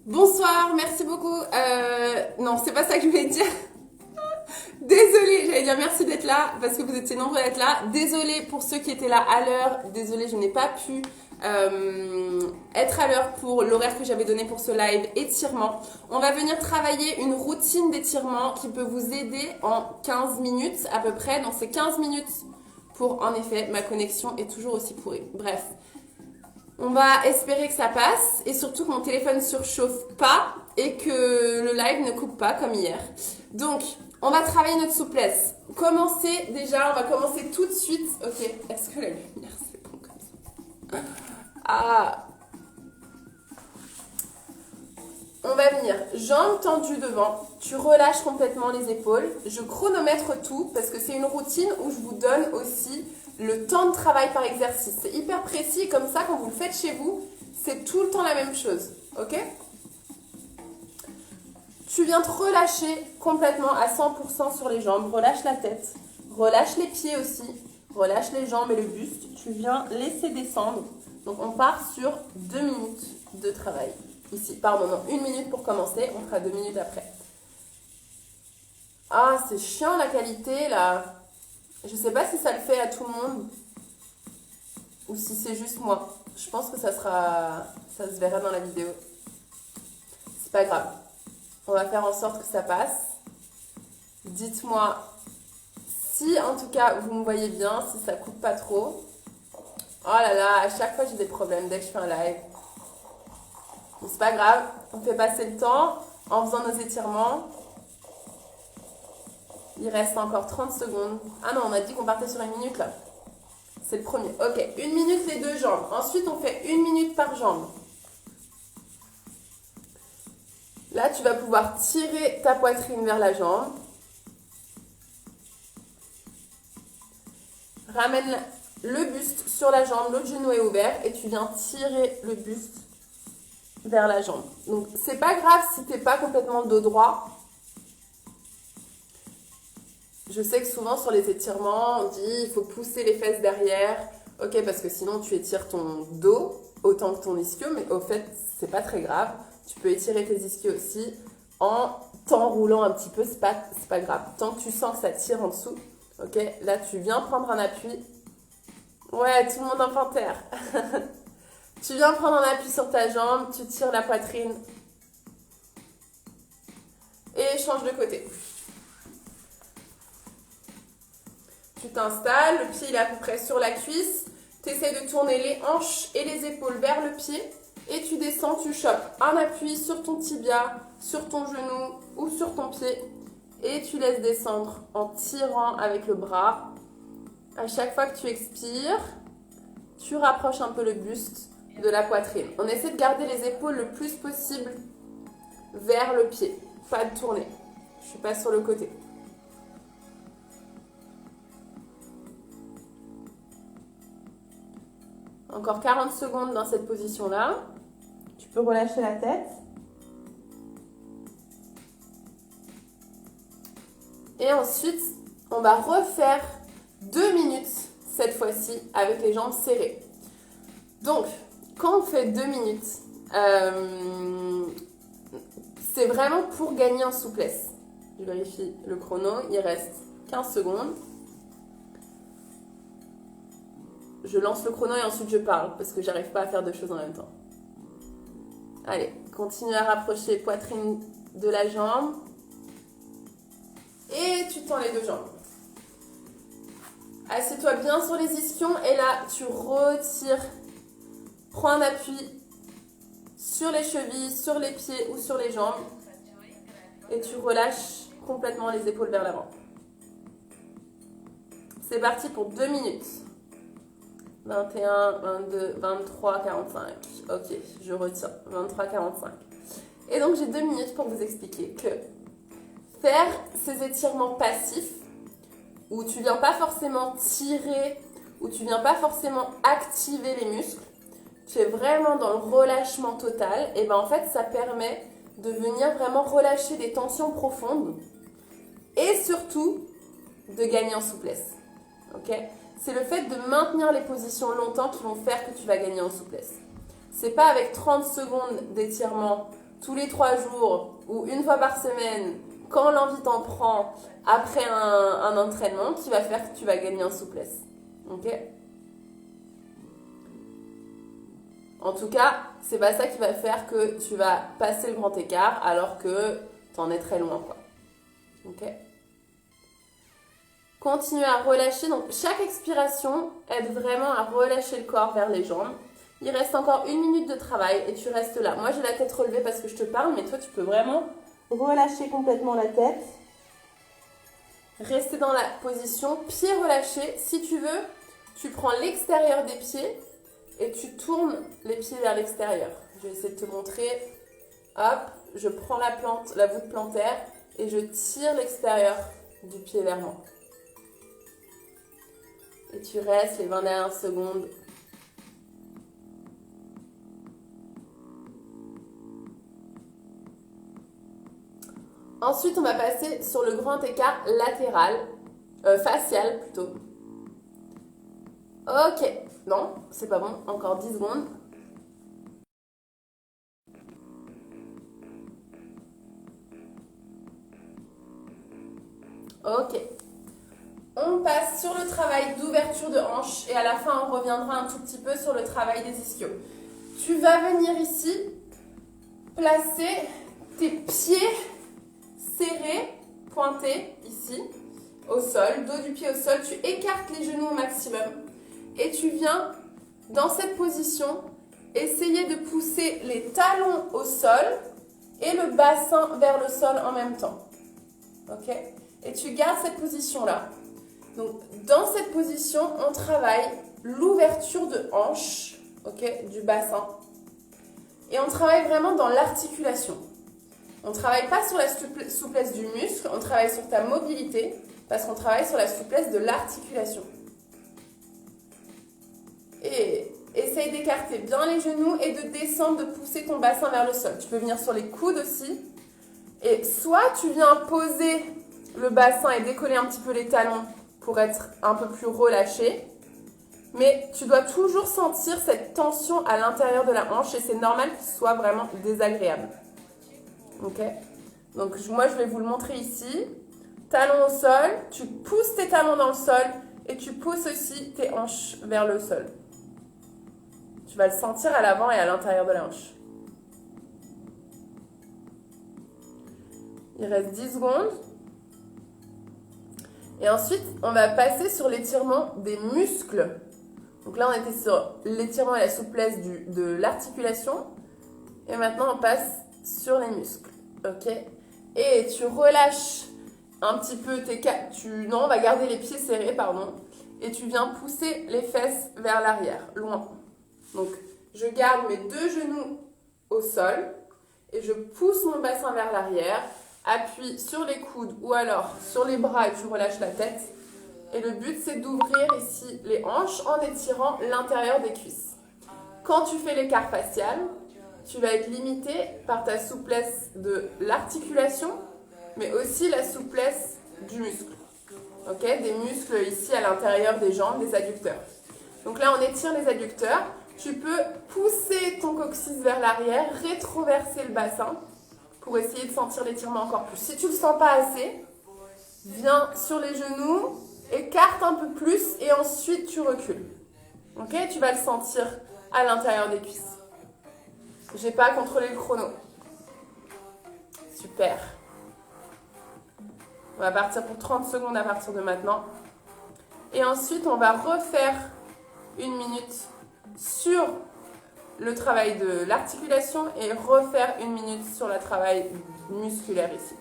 Bonsoir, merci beaucoup. Non, c'est pas ça que je voulais dire. Désolée, j'allais dire merci d'être là parce que vous étiez nombreux à être là. Désolée pour ceux qui étaient là à l'heure. Désolée, je n'ai pas pu être à l'heure pour l'horaire que j'avais donné pour ce live étirement. On va venir travailler une routine d'étirement qui peut vous aider en 15 minutes à peu près. Donc c'est 15 minutes pour, en effet, ma connexion est toujours aussi pourrie. Bref. On va espérer que ça passe et surtout que mon téléphone ne surchauffe pas et que le live ne coupe pas comme hier. Donc, on va travailler notre souplesse. On va commencer tout de suite. Ok, est-ce que la lumière c'est bon comme ça? Ah, on va venir jambes tendues devant. Tu relâches complètement les épaules. Je chronomètre tout parce que c'est une routine où je vous donne aussi le temps de travail par exercice. C'est hyper précis, comme ça, quand vous le faites chez vous, c'est tout le temps la même chose. Ok? Tu viens te relâcher complètement à 100% sur les jambes. Relâche la tête. Relâche les pieds aussi. Relâche les jambes et le buste. Tu viens laisser descendre. Donc, on part sur 2 minutes de travail. Ici, pardon, non, 1 minute pour commencer. On fera 2 minutes après. Ah, c'est chiant la qualité, là. Je sais pas si ça le fait à tout le monde ou si c'est juste moi. Je pense que ça se verra dans la vidéo. C'est pas grave. On va faire en sorte que ça passe. Dites-moi si, en tout cas, vous me voyez bien, si ça coupe pas trop. Oh là là, à chaque fois j'ai des problèmes dès que je fais un live. Mais c'est pas grave, on fait passer le temps en faisant nos étirements. Il reste encore 30 secondes. Ah non, on a dit qu'on partait sur 1 minute là. C'est le premier. Ok, 1 minute les deux jambes. Ensuite, on fait 1 minute par jambe. Là, tu vas pouvoir tirer ta poitrine vers la jambe. Ramène le buste sur la jambe, l'autre genou est ouvert et tu viens tirer le buste vers la jambe. Donc, c'est pas grave si t'es pas complètement le dos droit. Je sais que souvent sur les étirements, on dit il faut pousser les fesses derrière. Ok, parce que sinon tu étires ton dos autant que ton ischio, mais au fait, c'est pas très grave. Tu peux étirer tes ischios aussi en t'enroulant un petit peu, c'est pas grave. Tant que tu sens que ça tire en dessous, ok, là tu viens prendre un appui. Ouais, tout le monde en panthère. Tu viens prendre un appui sur ta jambe, tu tires la poitrine et change de côté. Tu t'installes, le pied il est à peu près sur la cuisse. Tu essaies de tourner les hanches et les épaules vers le pied. Et tu descends, tu chopes un appui sur ton tibia, sur ton genou ou sur ton pied. Et tu laisses descendre en tirant avec le bras. À chaque fois que tu expires, tu rapproches un peu le buste de la poitrine. On essaie de garder les épaules le plus possible vers le pied. Pas de tourner. Je suis pas sur le côté. Encore 40 secondes dans cette position-là. Tu peux relâcher la tête. Et ensuite, on va refaire 2 minutes cette fois-ci avec les jambes serrées. Donc, quand on fait 2 minutes, c'est vraiment pour gagner en souplesse. Je vérifie le chrono, il reste 15 secondes. Je lance le chrono et ensuite je parle parce que j'arrive pas à faire deux choses en même temps. Allez, continue à rapprocher poitrine de la jambe. Et tu tends les deux jambes. Assieds-toi bien sur les ischions et là, tu retires. Prends un appui sur les chevilles, sur les pieds ou sur les jambes. Et tu relâches complètement les épaules vers l'avant. C'est parti pour 2 minutes. 21, 22, 23, 45. Ok, je retiens. 23, 45. Et donc, j'ai 2 minutes pour vous expliquer que faire ces étirements passifs, où tu viens pas forcément tirer, où tu viens pas forcément activer les muscles, tu es vraiment dans le relâchement total, et ben en fait, ça permet de venir vraiment relâcher des tensions profondes et surtout de gagner en souplesse. Ok ? C'est le fait de maintenir les positions longtemps qui vont faire que tu vas gagner en souplesse. C'est pas avec 30 secondes d'étirement, tous les 3 jours ou une fois par semaine, quand l'envie t'en prend, après un entraînement, qui va faire que tu vas gagner en souplesse. Ok? En tout cas, c'est pas ça qui va faire que tu vas passer le grand écart alors que t'en es très loin, quoi. Ok? Continue à relâcher. Donc, chaque expiration aide vraiment à relâcher le corps vers les jambes. Il reste encore 1 minute de travail et tu restes là. Moi, j'ai la tête relevée parce que je te parle, mais toi, tu peux vraiment relâcher complètement la tête. Rester dans la position, pieds relâchés. Si tu veux, tu prends l'extérieur des pieds et tu tournes les pieds vers l'extérieur. Je vais essayer de te montrer. Hop, je prends la voûte plantaire et je tire l'extérieur du pied vers moi. Et tu restes les 20 dernières secondes. Ensuite, on va passer sur le grand écart latéral, facial plutôt. Ok, non, c'est pas bon, encore 10 secondes. Ok. On passe sur le travail d'ouverture de hanche et à la fin, on reviendra un tout petit peu sur le travail des ischios. Tu vas venir ici, placer tes pieds serrés, pointés ici, au sol, dos du pied au sol. Tu écartes les genoux au maximum et tu viens, dans cette position, essayer de pousser les talons au sol et le bassin vers le sol en même temps. Ok? Et tu gardes cette position-là. Donc, dans cette position, on travaille l'ouverture de hanche, ok, du bassin. Et on travaille vraiment dans l'articulation. On ne travaille pas sur la souplesse du muscle, on travaille sur ta mobilité, parce qu'on travaille sur la souplesse de l'articulation. Et essaye d'écarter bien les genoux et de descendre, de pousser ton bassin vers le sol. Tu peux venir sur les coudes aussi. Et soit tu viens poser le bassin et décoller un petit peu les talons pour être un peu plus relâché. Mais tu dois toujours sentir cette tension à l'intérieur de la hanche et c'est normal que ce soit vraiment désagréable. Ok? Donc moi je vais vous le montrer ici. Talons au sol, tu pousses tes talons dans le sol et tu pousses aussi tes hanches vers le sol. Tu vas le sentir à l'avant et à l'intérieur de la hanche. Il reste 10 secondes. Et ensuite, on va passer sur l'étirement des muscles. Donc là, on était sur l'étirement et la souplesse de l'articulation. Et maintenant, on passe sur les muscles. Ok? Et tu relâches un petit peu non, on va garder les pieds serrés, pardon. Et tu viens pousser les fesses vers l'arrière, loin. Donc, je garde mes 2 genoux au sol. Et je pousse mon bassin vers l'arrière. Appuie sur les coudes ou alors sur les bras et tu relâches la tête. Et le but, c'est d'ouvrir ici les hanches en étirant l'intérieur des cuisses. Quand tu fais l'écart facial, tu vas être limité par ta souplesse de l'articulation, mais aussi la souplesse du muscle. Ok? Des muscles ici à l'intérieur des jambes, des adducteurs. Donc là, on étire les adducteurs. Tu peux pousser ton coccyx vers l'arrière, rétroverser le bassin pour essayer de sentir l'étirement encore plus. Si tu ne le sens pas assez, viens sur les genoux, écarte un peu plus et ensuite tu recules. Ok? Tu vas le sentir à l'intérieur des cuisses. J'ai pas contrôlé le chrono. Super. On va partir pour 30 secondes à partir de maintenant. Et ensuite, on va refaire 1 minute sur le travail de l'articulation et refaire 1 minute sur le travail musculaire ici.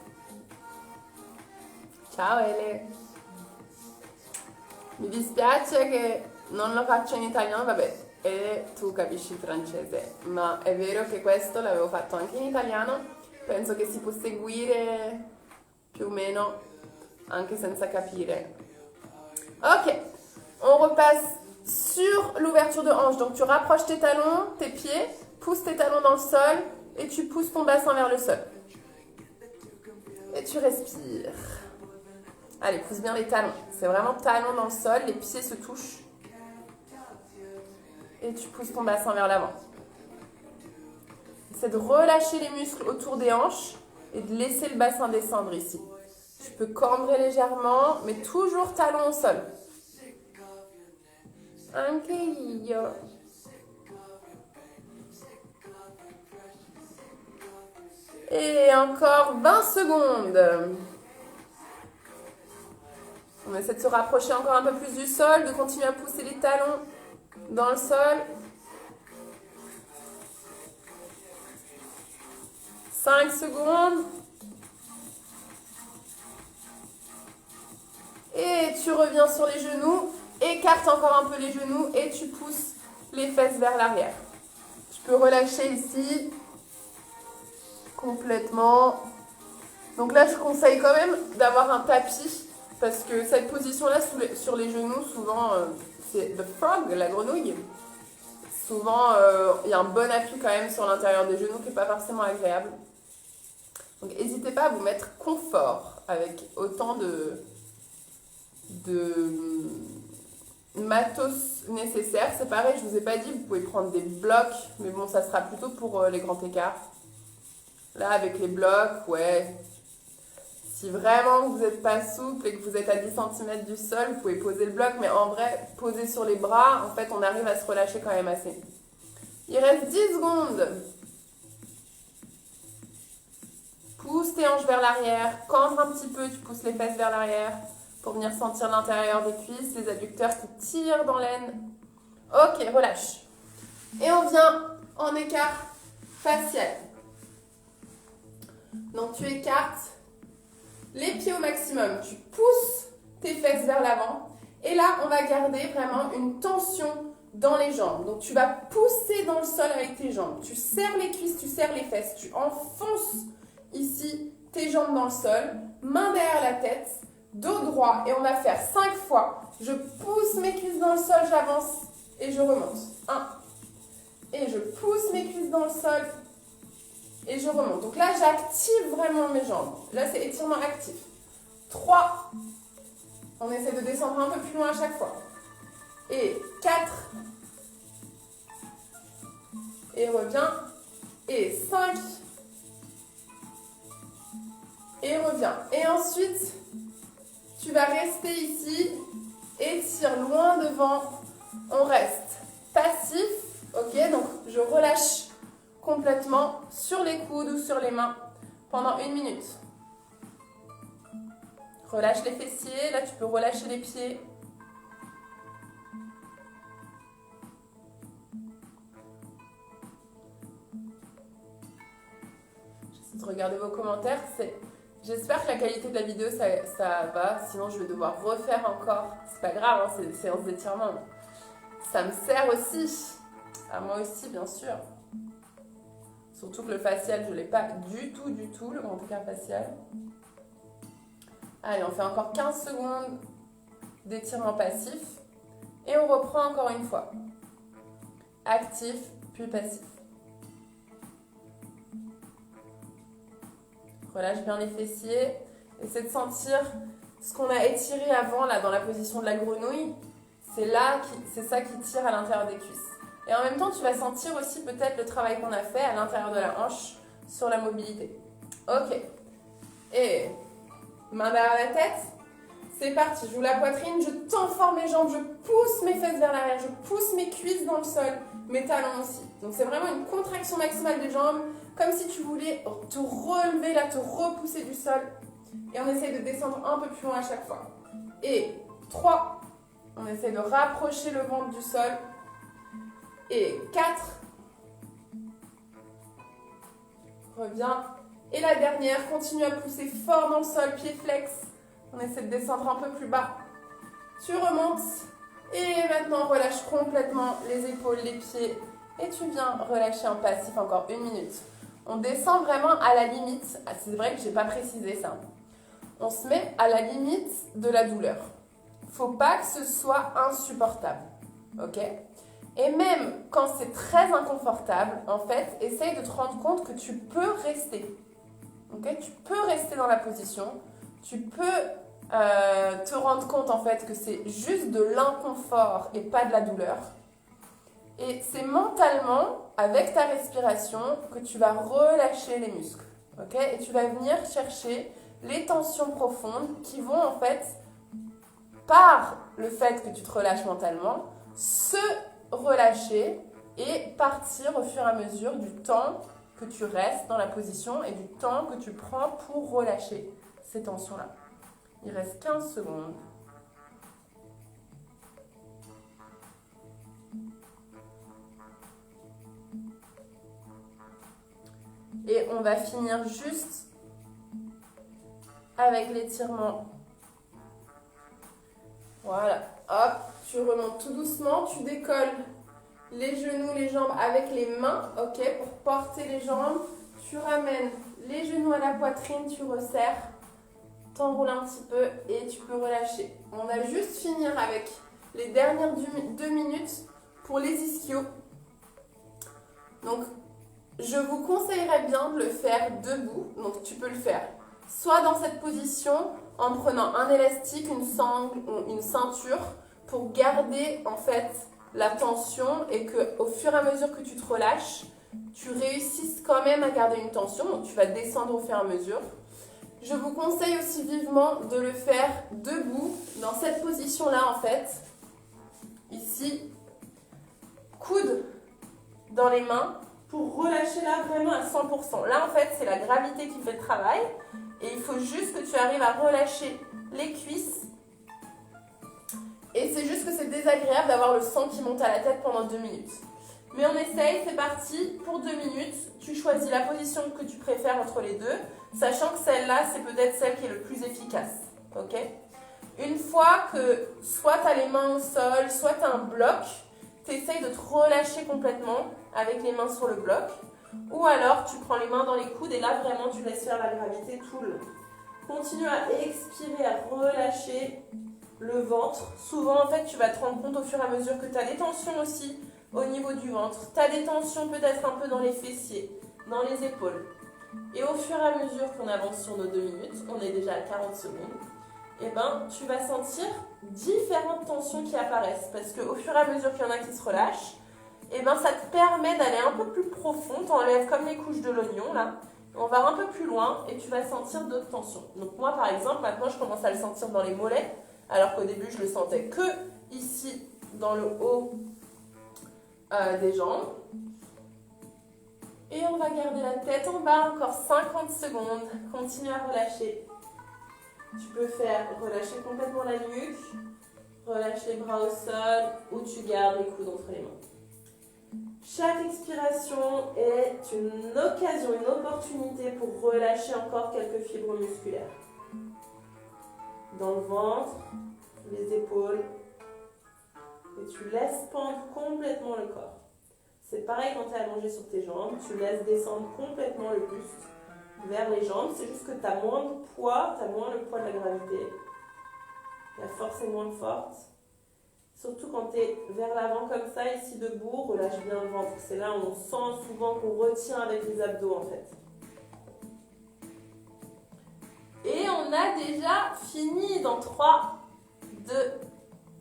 Ciao Ele! Mi dispiace che non lo faccio in italiano, vabbè, e tu capisci il francese, ma è vero che questo l'avevo fatto anche in italiano, penso che si può seguire più o meno anche senza capire. Ok, on repasse sur l'ouverture de hanche. Donc tu rapproches tes talons, tes pieds, pousses tes talons dans le sol et tu pousses ton bassin vers le sol. Et tu respires. Allez, pousse bien les talons. C'est vraiment talons dans le sol, les pieds se touchent. Et tu pousses ton bassin vers l'avant. c'est de relâcher les muscles autour des hanches et de laisser le bassin descendre ici. Tu peux cambrer légèrement, mais toujours talon au sol. Ok. Et encore 20 secondes. On essaie de se rapprocher encore un peu plus du sol, de continuer à pousser les talons dans le sol. 5 secondes. Et tu reviens sur les genoux. Écarte encore un peu les genoux et tu pousses les fesses vers l'arrière. Tu peux relâcher ici complètement. Donc là, je conseille quand même d'avoir un tapis parce que cette position-là sur les genoux, souvent, c'est the frog, la grenouille. Souvent, il y a un bon appui quand même sur l'intérieur des genoux qui n'est pas forcément agréable. Donc, n'hésitez pas à vous mettre confort avec autant de matos nécessaire. C'est pareil, je vous ai pas dit, vous pouvez prendre des blocs, mais bon, ça sera plutôt pour les grands écarts. Là, avec les blocs, ouais. Si vraiment vous n'êtes pas souple et que vous êtes à 10 cm du sol, vous pouvez poser le bloc, mais en vrai, poser sur les bras, en fait, on arrive à se relâcher quand même assez. Il reste 10 secondes. Pousse tes hanches vers l'arrière, cambre un petit peu, tu pousses les fesses vers l'arrière pour venir sentir l'intérieur des cuisses, les adducteurs qui tirent dans l'aine. Ok, relâche. Et on vient en écart facial. Donc tu écartes les pieds au maximum, tu pousses tes fesses vers l'avant et là on va garder vraiment une tension dans les jambes. Donc tu vas pousser dans le sol avec tes jambes, tu serres les cuisses, tu serres les fesses, tu enfonces ici tes jambes dans le sol, main derrière la tête, dos droit et on va faire 5 fois. Je pousse mes cuisses dans le sol, j'avance et je remonte. 1 et je pousse mes cuisses dans le sol et je remonte. Donc là, j'active vraiment mes jambes. Là, c'est étirement actif. 3. On essaie de descendre un peu plus loin à chaque fois. Et 4. Et reviens. Et 5. Et reviens. Et ensuite, tu vas rester ici. Étire loin devant. On reste passif. Ok, donc je relâche complètement sur les coudes ou sur les mains pendant 1 minute. Relâche les fessiers, là tu peux relâcher les pieds. J'essaie de regarder vos commentaires. J'espère que la qualité de la vidéo ça va, sinon je vais devoir refaire encore. C'est pas grave, hein, c'est des séances d'étirement. Ça me sert aussi, à moi aussi bien sûr. Surtout que le facial, je ne l'ai pas du tout, le grand écart facial. Allez, on fait encore 15 secondes d'étirement passif. Et on reprend encore une fois. Actif, puis passif. Relâche bien les fessiers. Essaie de sentir ce qu'on a étiré avant, là, dans la position de la grenouille. C'est ça qui tire à l'intérieur des cuisses. Et en même temps, tu vas sentir aussi peut-être le travail qu'on a fait à l'intérieur de la hanche sur la mobilité. Ok. Et main derrière la tête. C'est parti. J'ouvre la poitrine, je tends fort mes jambes, je pousse mes fesses vers l'arrière, je pousse mes cuisses dans le sol, mes talons aussi. Donc c'est vraiment une contraction maximale des jambes, comme si tu voulais te relever, là, te repousser du sol. Et on essaie de descendre un peu plus loin à chaque fois. Et 3. On essaie de rapprocher le ventre du sol. Et 4. Reviens. Et la dernière, continue à pousser fort dans le sol, pied flex. On essaie de descendre un peu plus bas. Tu remontes. Et maintenant, relâche complètement les épaules, les pieds. Et tu viens relâcher en passif encore 1 minute. On descend vraiment à la limite. Ah, c'est vrai que je n'ai pas précisé ça. On se met à la limite de la douleur. Faut pas que ce soit insupportable. Ok ? Et même quand c'est très inconfortable, en fait, essaye de te rendre compte que tu peux rester. Okay, tu peux rester dans la position. Tu peux te rendre compte, en fait, que c'est juste de l'inconfort et pas de la douleur. Et c'est mentalement avec ta respiration, que tu vas relâcher les muscles. Ok? Et tu vas venir chercher les tensions profondes qui vont en fait, par le fait que tu te relâches mentalement, se relâcher et partir au fur et à mesure du temps que tu restes dans la position et du temps que tu prends pour relâcher ces tensions-là. Il reste 15 secondes. Et on va finir juste avec l'étirement. Voilà. Hop, tu remontes tout doucement, tu décolles les genoux, les jambes avec les mains, ok, pour porter les jambes. Tu ramènes les genoux à la poitrine, tu resserres, t'enroules un petit peu et tu peux relâcher. On va juste finir avec les dernières 2 minutes pour les ischios. Donc, je vous conseillerais bien de le faire debout. Donc, tu peux le faire soit dans cette position en prenant un élastique, une sangle ou une ceinture pour garder en fait la tension et que au fur et à mesure que tu te relâches, tu réussisses quand même à garder une tension. Donc, tu vas descendre au fur et à mesure. Je vous conseille aussi vivement de le faire debout, dans cette position-là en fait. Ici, coude dans les mains pour relâcher là vraiment à 100%. Là en fait, c'est la gravité qui fait le travail et il faut juste que tu arrives à relâcher les cuisses. Et c'est juste que c'est désagréable d'avoir le sang qui monte à la tête pendant 2 minutes. Mais on essaye, c'est parti, pour 2 minutes, tu choisis la position que tu préfères entre les deux, sachant que celle-là, c'est peut-être celle qui est le plus efficace, ok? Une fois que soit tu as les mains au sol, soit tu as un bloc, tu essayes de te relâcher complètement avec les mains sur le bloc, ou alors tu prends les mains dans les coudes et là, vraiment, tu laisses faire la gravité tout le long. Continue à expirer, à relâcher le ventre. Souvent, en fait, tu vas te rendre compte au fur et à mesure que tu as des tensions aussi au niveau du ventre. Tu as des tensions peut-être un peu dans les fessiers, dans les épaules. Et au fur et à mesure qu'on avance sur nos 2 minutes, on est déjà à 40 secondes, et ben, tu vas sentir différentes tensions qui apparaissent. Parce qu'au fur et à mesure qu'il y en a qui se relâchent, et ben, ça te permet d'aller un peu plus profond. Tu enlèves comme les couches de l'oignon là. On va un peu plus loin et tu vas sentir d'autres tensions. Donc moi par exemple, maintenant je commence à le sentir dans les mollets, alors qu'au début je le sentais que ici dans le haut des jambes. Et on va garder la tête en bas encore 50 secondes. Continue à relâcher. Tu peux faire relâcher complètement la nuque, relâche les bras au sol ou tu gardes les coudes entre les mains. Chaque expiration est une occasion, une opportunité pour relâcher encore quelques fibres musculaires. Dans le ventre, les épaules. Et tu laisses pendre complètement le corps. C'est pareil quand tu es allongé sur tes jambes, tu laisses descendre complètement le buste vers les jambes. C'est juste que tu as moins de poids, tu as moins le poids de la gravité. La force est moins forte. Surtout quand tu es vers l'avant comme ça, ici debout, relâche bien le ventre. C'est là où on sent souvent qu'on retient avec les abdos en fait. Et on a déjà fini dans 3, 2,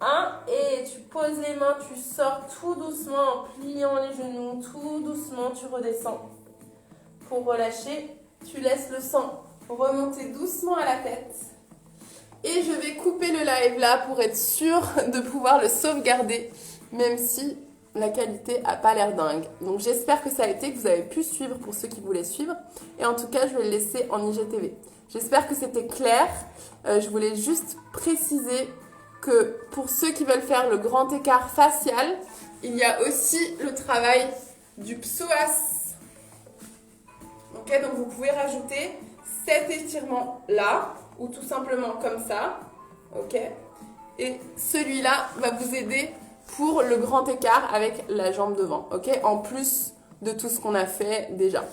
1. Et tu poses les mains, tu sors tout doucement en pliant les genoux, tout doucement tu redescends. Pour relâcher, tu laisses le sang remonter doucement à la tête. Et je vais couper le live là pour être sûre de pouvoir le sauvegarder, même si la qualité n'a pas l'air dingue. Donc j'espère que ça a été, que vous avez pu suivre pour ceux qui voulaient suivre. Et en tout cas, je vais le laisser en IGTV. J'espère que c'était clair. Je voulais juste préciser que pour ceux qui veulent faire le grand écart facial, il y a aussi le travail du psoas. Ok, donc vous pouvez rajouter cet étirement là, ou tout simplement comme ça, ok. Et celui-là va vous aider pour le grand écart avec la jambe devant, ok. En plus de tout ce qu'on a fait déjà.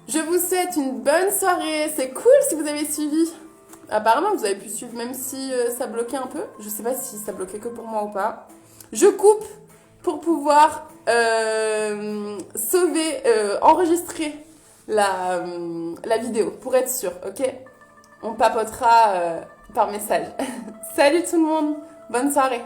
Je vous souhaite une bonne soirée. C'est cool si vous avez suivi. Apparemment, vous avez pu suivre même si ça bloquait un peu. Je sais pas si ça bloquait que pour moi ou pas. Je coupe pour pouvoir enregistrer la vidéo pour être sûr, ok. On papotera par message. Salut tout le monde, bonne soirée.